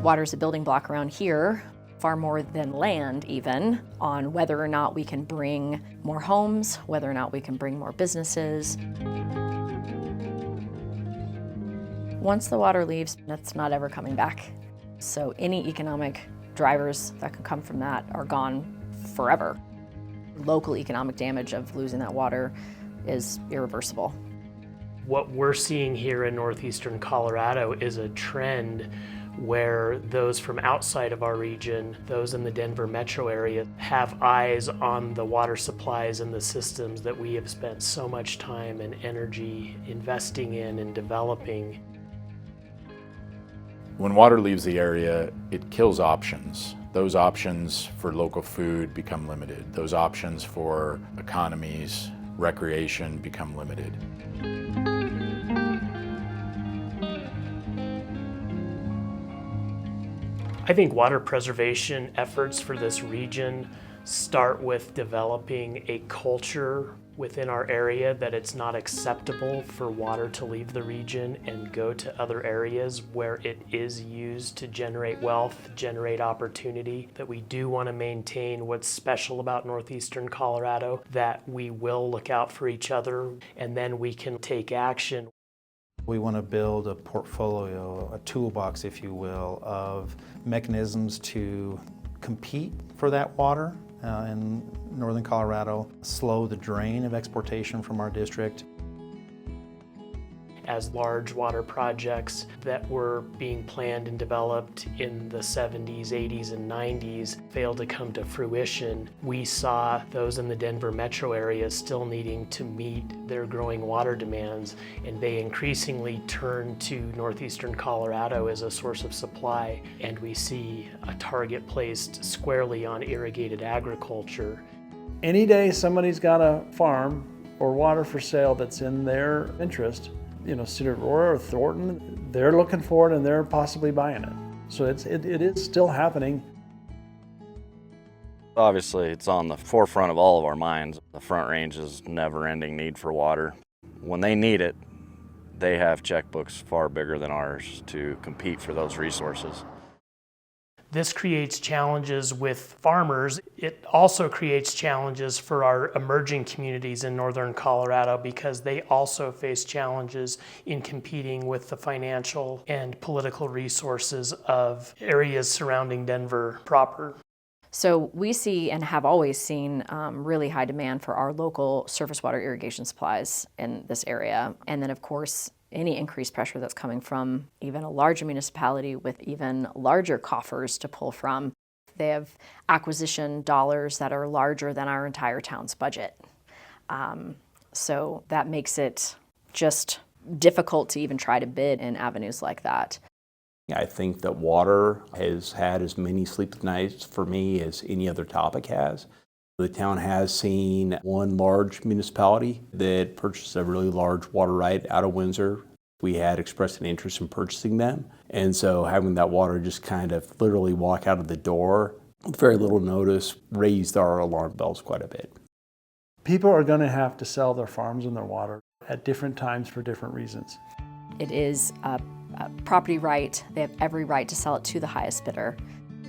Water's a building block around here, far more than land even, on whether or not we can bring more homes, whether or not we can bring more businesses. Once the water leaves, it's not ever coming back. So any economic drivers that could come from that are gone forever. Local economic damage of losing that water is irreversible. What we're seeing here in northeastern Colorado is a trend where those from outside of our region, those in the Denver metro area, have eyes on the water supplies and the systems that we have spent so much time and energy investing in and developing. When water leaves the area, it kills options. Those options for local food become limited. Those options for economies, recreation become limited. I think water preservation efforts for this region start with developing a culture within our area that it's not acceptable for water to leave the region and go to other areas where it is used to generate wealth, generate opportunity, that we do want to maintain what's special about northeastern Colorado, that we will look out for each other, and then we can take action. We want to build a portfolio, a toolbox, if you will, of mechanisms to compete for that water in northern Colorado, slow the drain of exportation from our district. As large water projects that were being planned and developed in the 70s, 80s, and 90s failed to come to fruition, we saw those in the Denver metro area still needing to meet their growing water demands, and they increasingly turned to northeastern Colorado as a source of supply, and we see a target placed squarely on irrigated agriculture. Any day somebody's got a farm or water for sale that's in their interest, you know, Cedar Aurora or Thornton, they're looking for it and they're possibly buying it. So it is still happening. Obviously, it's on the forefront of all of our minds. The Front Range's never-ending need for water. When they need it, they have checkbooks far bigger than ours to compete for those resources. This creates challenges with farmers. It also creates challenges for our emerging communities in northern Colorado because they also face challenges in competing with the financial and political resources of areas surrounding Denver proper. So we see and have always seen really high demand for our local surface water irrigation supplies in this area. And then of course, any increased pressure that's coming from even a larger municipality with even larger coffers to pull from. They have acquisition dollars that are larger than our entire town's budget. So that makes it just difficult to even try to bid in avenues like that. I think that water has had as many sleepless nights for me as any other topic has. The town has seen one large municipality that purchased a really large water right out of Windsor. We had expressed an interest in purchasing them. And so having that water just kind of literally walk out of the door with very little notice raised our alarm bells quite a bit. People are going to have to sell their farms and their water at different times for different reasons. It is a property right. They have every right to sell it to the highest bidder.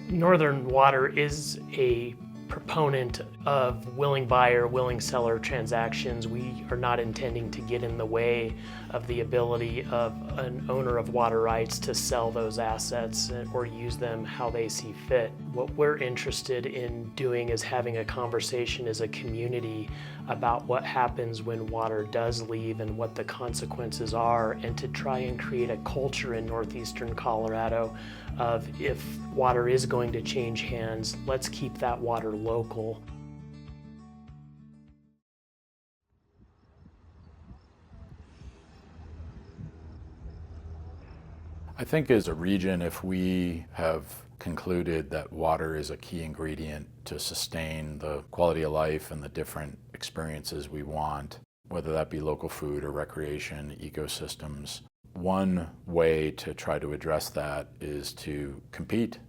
Northern Water is a proponent of willing buyer, willing seller transactions. We are not intending to get in the way of the ability of an owner of water rights to sell those assets or use them how they see fit. What we're interested in doing is having a conversation as a community about what happens when water does leave and what the consequences are, and to try and create a culture in northeastern Colorado of, if water is going to change hands, let's keep that water local. I think as a region, if we have concluded that water is a key ingredient to sustain the quality of life and the different experiences we want, whether that be local food or recreation, ecosystems, one way to try to address that is to compete.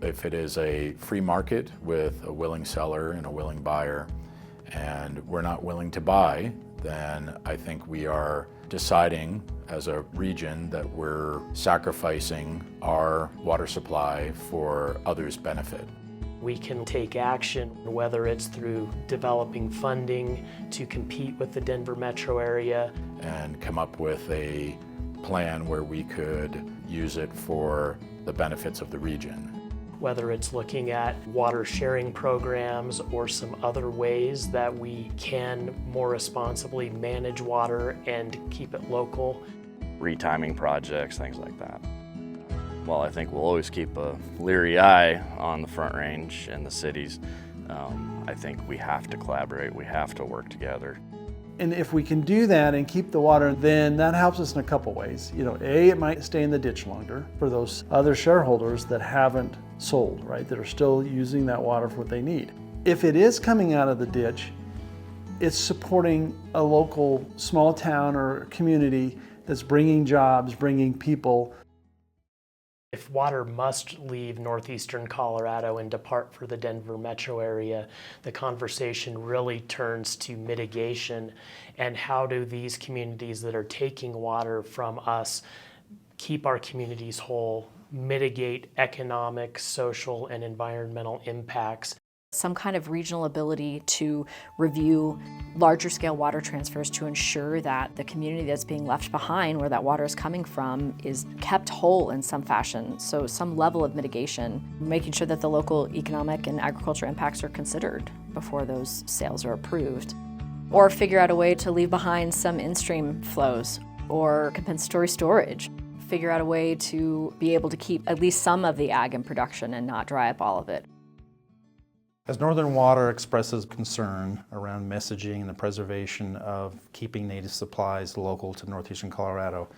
If it is a free market with a willing seller and a willing buyer, and we're not willing to buy, then I think we are deciding as a region that we're sacrificing our water supply for others' benefit. We can take action, whether it's through developing funding to compete with the Denver metro area, And come up with a plan where we could use it for the benefits of the region. whether it's looking at water sharing programs or some other ways that we can more responsibly manage water and keep it local. Retiming projects, things like that. While I think we'll always keep a leery eye on the Front Range and the cities, I think we have to collaborate, we have to work together. And if we can do that and keep the water, then that helps us in a couple ways. You know, A, it might stay in the ditch longer for those other shareholders that haven't sold, right? That are still using that water for what they need. If it is coming out of the ditch, it's supporting a local small town or community that's bringing jobs, bringing people. If water must leave northeastern Colorado and depart for the Denver metro area, the conversation really turns to mitigation and how do these communities that are taking water from us keep our communities whole, mitigate economic, social, and environmental impacts. Some kind of regional ability to review larger scale water transfers to ensure that the community that's being left behind where that water is coming from is kept whole in some fashion. So some level of mitigation, making sure that the local economic and agricultural impacts are considered before those sales are approved. Or figure out a way to leave behind some in-stream flows or compensatory storage. Figure out a way to be able to keep at least some of the ag in production and not dry up all of it. As Northern Water expresses concern around messaging and the preservation of keeping native supplies local to northeastern Colorado,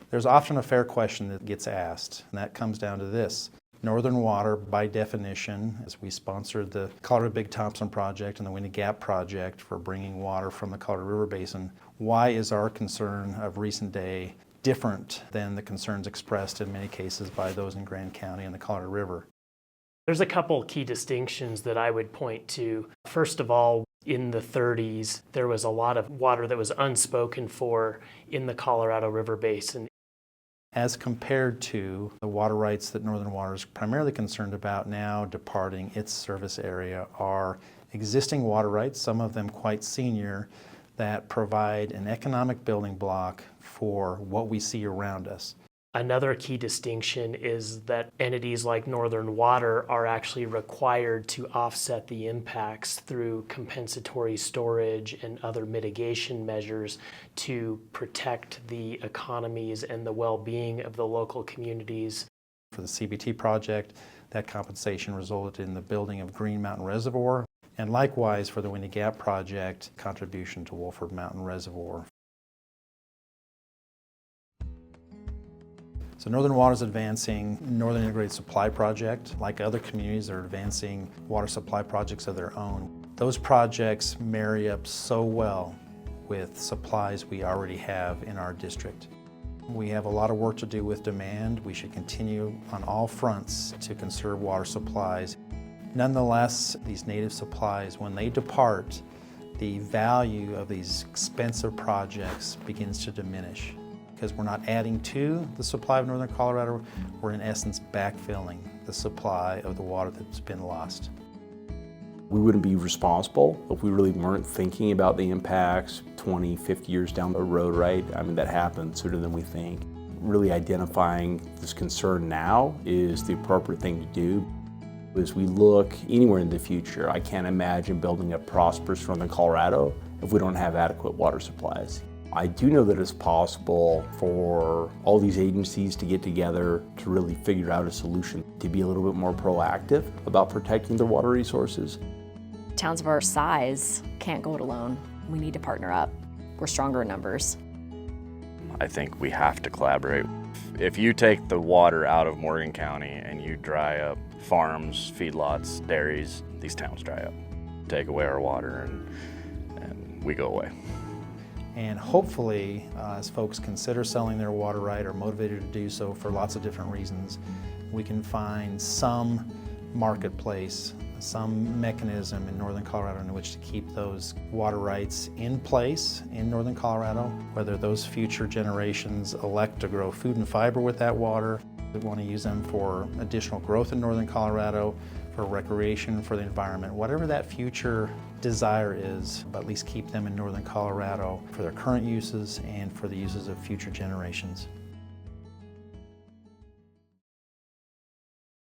there's often a fair question that gets asked, and that comes down to this. Northern Water, by definition, as we sponsored the Colorado Big Thompson Project and the Windy Gap Project for bringing water from the Colorado River Basin, why is our concern of recent day different than the concerns expressed in many cases by those in Grand County and the Colorado River? There's a couple key distinctions that I would point to. First of all, in the 30s, there was a lot of water that was unspoken for in the Colorado River Basin. As compared to the water rights that Northern Water is primarily concerned about now departing its service area are existing water rights, some of them quite senior, that provide an economic building block for what we see around us. Another key distinction is that entities like Northern Water are actually required to offset the impacts through compensatory storage and other mitigation measures to protect the economies and the well-being of the local communities. For the CBT project, that compensation resulted in the building of Green Mountain Reservoir, and likewise for the Windy Gap project, contribution to Wolford Mountain Reservoir. So Northern Water is advancing Northern Integrated Supply Project. Like other communities, are advancing water supply projects of their own. Those projects marry up so well with supplies we already have in our district. We have a lot of work to do with demand. We should continue on all fronts to conserve water supplies. Nonetheless, these native supplies, when they depart, the value of these expensive projects begins to diminish. Because we're not adding to the supply of Northern Colorado, we're in essence backfilling the supply of the water that's been lost. We wouldn't be responsible if we really weren't thinking about the impacts 20, 50 years down the road, right? I mean, that happens sooner than we think. Really identifying this concern now is the appropriate thing to do. As we look anywhere in the future, I can't imagine building a prosperous Northern Colorado if we don't have adequate water supplies. I do know that it's possible for all these agencies to get together to really figure out a solution, to be a little bit more proactive about protecting their water resources. Towns of our size can't go it alone. We need to partner up. We're stronger in numbers. I think we have to collaborate. If you take the water out of Morgan County and you dry up farms, feedlots, dairies, these towns dry up. Take away our water and we go away. And hopefully, as folks consider selling their water right or motivated to do so for lots of different reasons, we can find some marketplace, some mechanism in northern Colorado in which to keep those water rights in place in northern Colorado, whether those future generations elect to grow food and fiber with that water, they want to use them for additional growth in northern Colorado, for recreation, for the environment, whatever that future desire is, but at least keep them in northern Colorado for their current uses and for the uses of future generations.